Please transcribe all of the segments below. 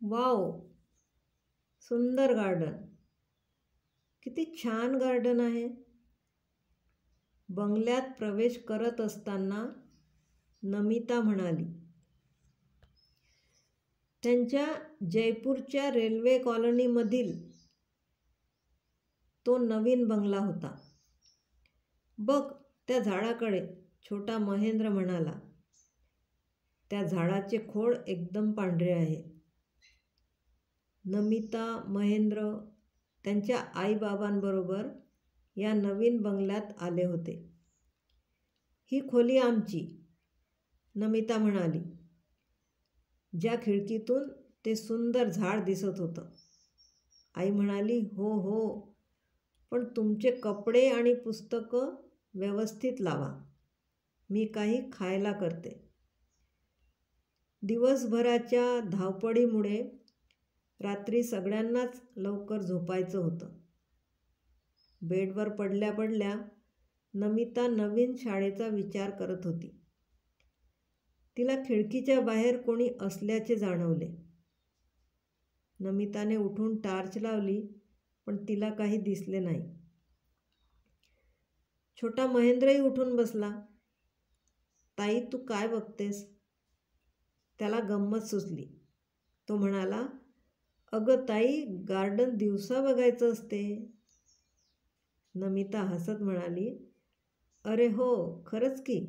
Wow, सुंदर garden. किती छान गार्डन आहे. बंगल्यात प्रवेश करत असताना नमिता म्हणाली. त्यांच्या जयपूरच्या रेल्वे कॉलनीमधील तो नवीन बंगला होता. बघ त्या झाडाकडे, छोटा महेंद्र म्हणाला. त्या झाडाचे खोड एकदम पांढरे आहे. नमिता, महेंद्र त्यांच्या आईबाबांबरोबर या नवीन बंगल्यात आले होते. ही खोली आमची, नमिता म्हणाली, ज्या खिडकीतून ते सुंदर झाड दिसत होतं. आई म्हणाली, हो हो, पण तुमचे कपडे आणि पुस्तकं व्यवस्थित लावा. मी काही खायला करते. दिवसभराच्या धावपळीमुळे रात्री सगळ्यांनाच लवकर झोपायचं होतं. बेडवर पडल्या पडल्या नमिता नवीन शाळेचा विचार करत होती. तिला खिडकीच्या बाहेर कोणी असल्याचे जाणवले. नमिताने उठून टार्च लावली, पण तिला काही दिसले नाही. छोटा महेंद्रही उठून बसला. ताई, तू काय बघतेस? त्याला गंमत सुचली. तो म्हणाला, अगं ताई, गार्डन दिवसा बघायचं असते. नमिता हसत म्हणाली, अरे हो, खरंच की.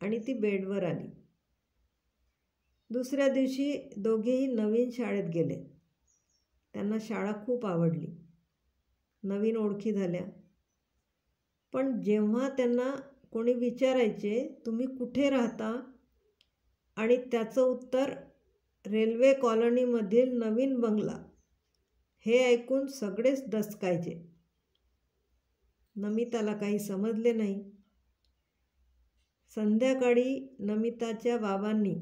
आणि ती बेडवर आली. दुसऱ्या दिवशी दोघेही नवीन शाळेत गेले. त्यांना शाळा खूप आवडली. नवीन ओळखी झाल्या. पण जेव्हा त्यांना कोणी विचारायचे, तुम्ही कुठे राहता? आणि त्याचं उत्तर रेल्वे कॉलनीमधील नवीन बंगला, हे ऐकून सगळेच डचकायचे. नमिताला काही समजले नाही. संध्याकाळी नमिताच्या बाबांनी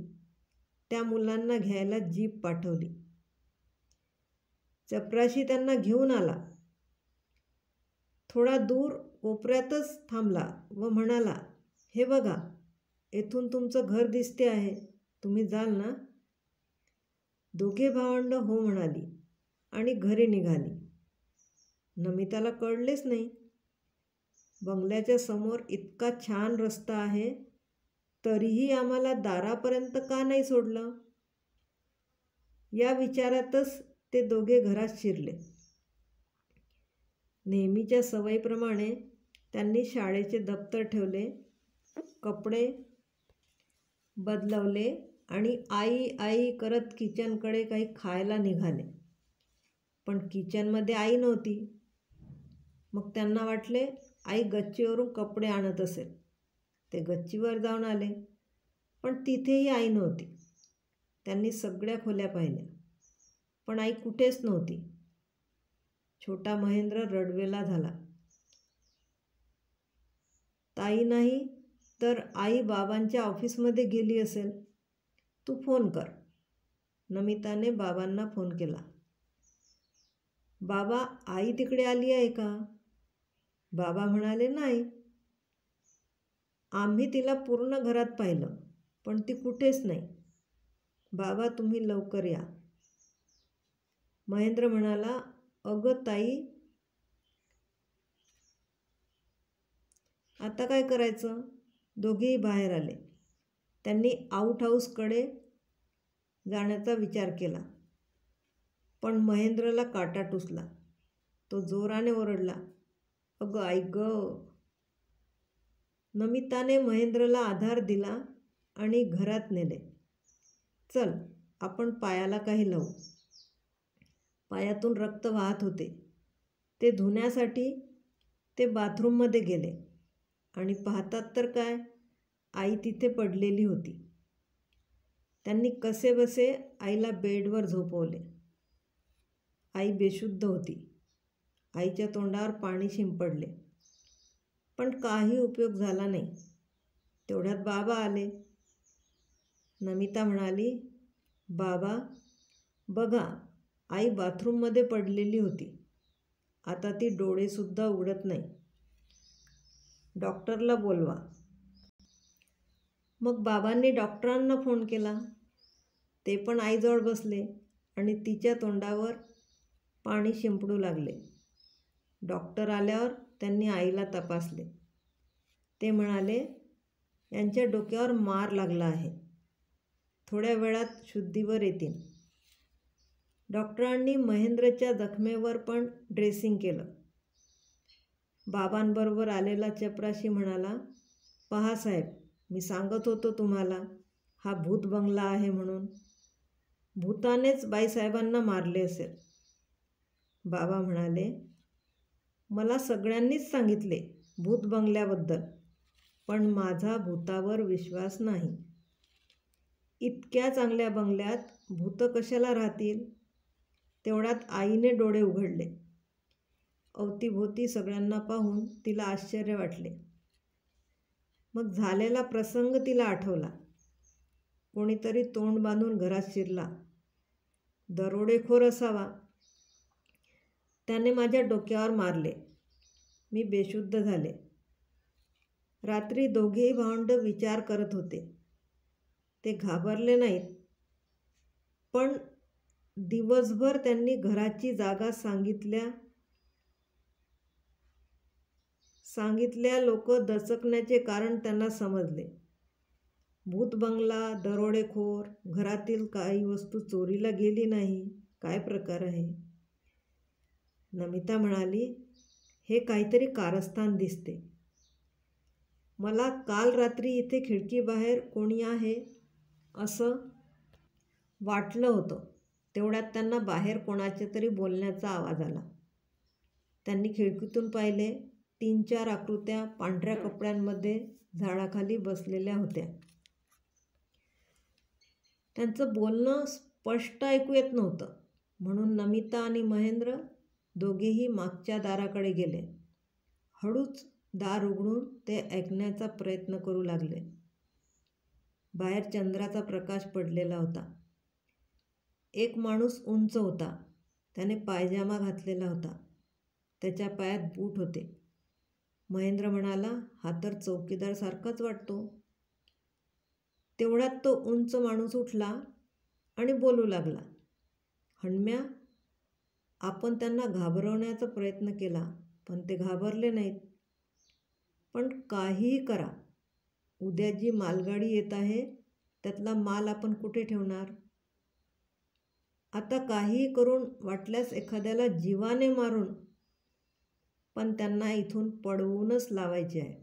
त्या मुलांना घ्यायला जीप पाठवली. चपराशी त्यांना घेऊन आला. थोडा दूर कोपऱ्यातच थांबला व म्हणाला, हे बघा, येथून तुमचं घर दिसते आहे. तुम्ही जाल ना? दोघे भावंड हो म्हणाली आणि घरी निघाली. नमिताला कळलेच नाही. बंगल्याच्या समोर इतका छान रस्ता आहे, तरीही आम्हाला दारापर्यंत का नाही सोडलं? या विचारातच ते दोघे घरात शिरले. नेहमीच्या सवयीप्रमाणे त्यांनी शाळेचे दप्तर ठेवले, कपडे बदलवले आणि आई आई करत किचनकडे काही खायला निघाले. पण किचनमध्ये आई नव्हती. मग त्यांना वाटले आई गच्चीवरून कपडे आणत असेल. ते गच्चीवर जाऊन आले, पण तिथेही आई नव्हती. त्यांनी सगळ्या खोल्या पाहिल्या, पण आई कुठेच नव्हती. छोटा महेंद्र रडवेला झाला. ताई नाही तर आई बाबांच्या ऑफिसमध्ये गेली असेल. तू फोन कर. नमिताने बाबांना फोन केला. बाबा, आई तिकडे आली आहे का? बाबा म्हणाले, नाही. आम्ही तिला पूर्ण घरात पाहिलं, पण ती कुठेच नाही. बाबा, तुम्ही लवकर या. महेंद्र म्हणाला, अगं ताई, आता काय करायचं? दोघेही बाहेर आले. त्यांनी आऊट हाऊसकडे जाण्याचा विचार केला, पण महेंद्रला काटा टुसला. तो जोराने ओरडला, अगं आई गं. नमिताने महेंद्रला आधार दिला आणि घरात नेले. चल, आपण पायाला काही लावू. पायातून रक्त वाहत होते. ते धुण्यासाठी ते बाथरूममध्ये गेले आणि पाहतात तर काय, आई तिथे पडलेली होती. त्यांनी कसेबसे आईला बेडवर झोपवले. आई बेशुद्ध होती. आईच्या तोंडावर पाणी शिंपडले, पण काही उपयोग झाला नाही. तेवढ्यात बाबा आले. नमिता म्हणाली, बाबा, बघा, आई बाथरूममध्ये पडलेली होती. आता ती डोळेसुद्धा उघडत नाही. डॉक्टरला बोलवा. मग बाबांनी डॉक्टरांना फोन केला. ते पण आईजवळ बसले. आणि तिच्या तोंडावर पाणी शिंपडू लागले. डॉक्टर आल्यावर त्यांनी आईला तपासले. ते म्हणाले, यांच्या डोक्यावर मार लागला आहे, थोड्या वेळात शुद्धीवर येतील. डॉक्टरांनी महेंद्रच्या जखमेवर पण ड्रेसिंग केलं. बाबांबरोबर आलेला चपराशी म्हणाला, पहा साहेब, मी सांगत होतो तुम्हाला हा भूत बंगला आहे म्हणून. भूतानेच बाईसाहेबांना मारले असेल. बाबा म्हणाले, मला सगळ्यांनीच सांगितले भूत बंगल्याबद्दल, पण माझा भूतावर विश्वास नाही. इतक्या चांगल्या बंगल्यात भूतं कशाला राहतील? तेवढ्यात आईने डोळे उघडले. अवतीभोवती सगळ्यांना पाहून तिला आश्चर्य वाटले. मग झालेला प्रसंग तिला आठवला. कोणीतरी तोंड बांधून घरात शिरला. दरोडेखोर असावा. त्याने माझ्या डोक्यावर मारले. मी बेशुद्ध झाले. रात्री दोघेही भावंड विचार करत होते. ते घाबरले नाहीत, पण दिवसभर त्यांनी घराची जागा सांगितल्या लोक दचकण्याचे कारण त्यांना समजले. भूत बंगला, दरोडेखोर, घरातील काही वस्तू चोरीला गेली नाही, काय प्रकार आहे? नमिता म्हणाली, हे काहीतरी कारस्थान दिसते. मला काल रात्री इथे खिडकीबाहेर कोणी आहे असं वाटलं होतं. तेवढ्यात त्यांना बाहेर कोणाच्या तरी बोलण्याचा आवाज आला. त्यांनी खिडकीतून पाहिले. 3-4 आकृत्या पांढऱ्या कपड्यांमध्ये झाडाखाली बसलेल्या होत्या. त्यांचं बोलणं स्पष्ट ऐकू येत नव्हतं, म्हणून नमिता आणि महेंद्र दोघेही मागच्या दाराकडे गेले. हळूच दार उघडून ते ऐकण्याचा प्रयत्न करू लागले. बाहेर चंद्राचा प्रकाश पडलेला होता. एक माणूस उंच होता. त्याने पायजामा घातलेला होता. त्याच्या पायात बूट होते. महेंद्र म्हणाला, हा तर चौकीदार सारखाच वाटतो. तेवढ्यात तो उंच माणूस उठला आणि बोलू लागला, हणम्या, आपण त्यांना घाबरवण्याचा प्रयत्न केला, पण ते घाबरले नाहीत. पण काहीही करा, उद्या जी मालगाडी येत आहे त्यातला माल आपण कुठे ठेवणार? आता काहीही करून वाटल्यास एखाद्याला जीवाने मारून, पण त्यांना इथून पळवूनच लावायचे आहे.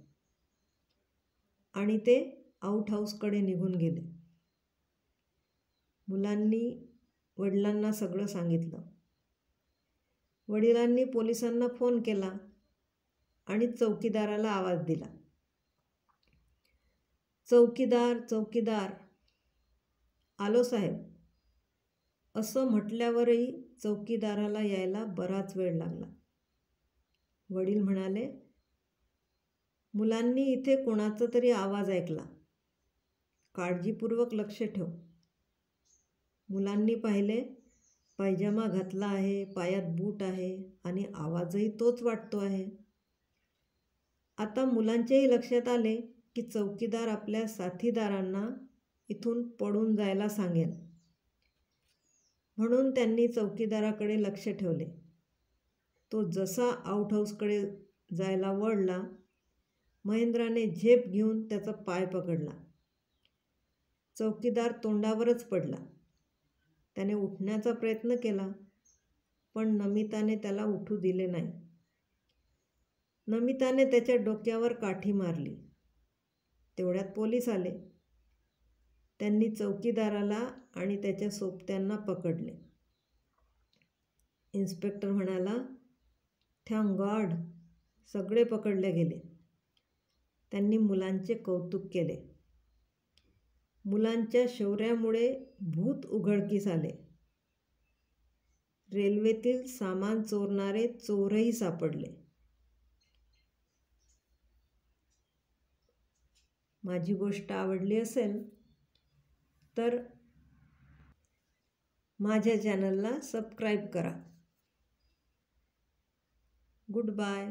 आणि ते आऊट हाऊसकडे निघून गेले. मुलांनी वडिलांना सगळं सांगितलं. वडिलांनी पोलिसांना फोन केला आणि चौकीदाराला आवाज दिला. चौकीदार, चौकीदार. आलो साहेब. असं म्हटल्यावरही चौकीदाराला यायला बराच वेळ लागला. वडील म्हणाले, मुलांनी इथे कोणाचा तरी आवाज ऐकला. काळजीपूर्वक लक्ष ठेव. मुलांनी पाहिले, पायजामा घातला आहे, पायात बूट आहे आणि आवाजही तोच वाटतो आहे. आता मुलांच्याही लक्षात आले की चौकीदार आपल्या साथीदारांना इथून पळून जायला सांगेन. म्हणून त्यांनी चौकीदाराकडे लक्ष ठेवले. तो जसा आऊट हाऊसकडे जायला वळला, महेंद्राने झेप घेऊन त्याचा पाय पकडला. चौकीदार तोंडावरच पडला. त्याने उठण्याचा प्रयत्न केला, पण नमिताने त्याला उठू दिले नाही. नमिताने त्याच्या डोक्यावर काठी मारली. तेवढ्यात पोलीस आले. त्यांनी चौकीदाराला आणि त्याच्या सोबत्यांना पकडले. इन्स्पेक्टर म्हणाला, थँक गॉड, सगळे पकडले गेले. त्यांनी मुलांचे कौतुक केले. मुलांच्या शौर्यामुळे भूत उघडकीस आले. रेल्वेतील सामान चोरणारे चोरही सापडले. माझी गोष्ट आवडली असेल तर माझ्या चॅनलला सबस्क्राईब करा. Good bye.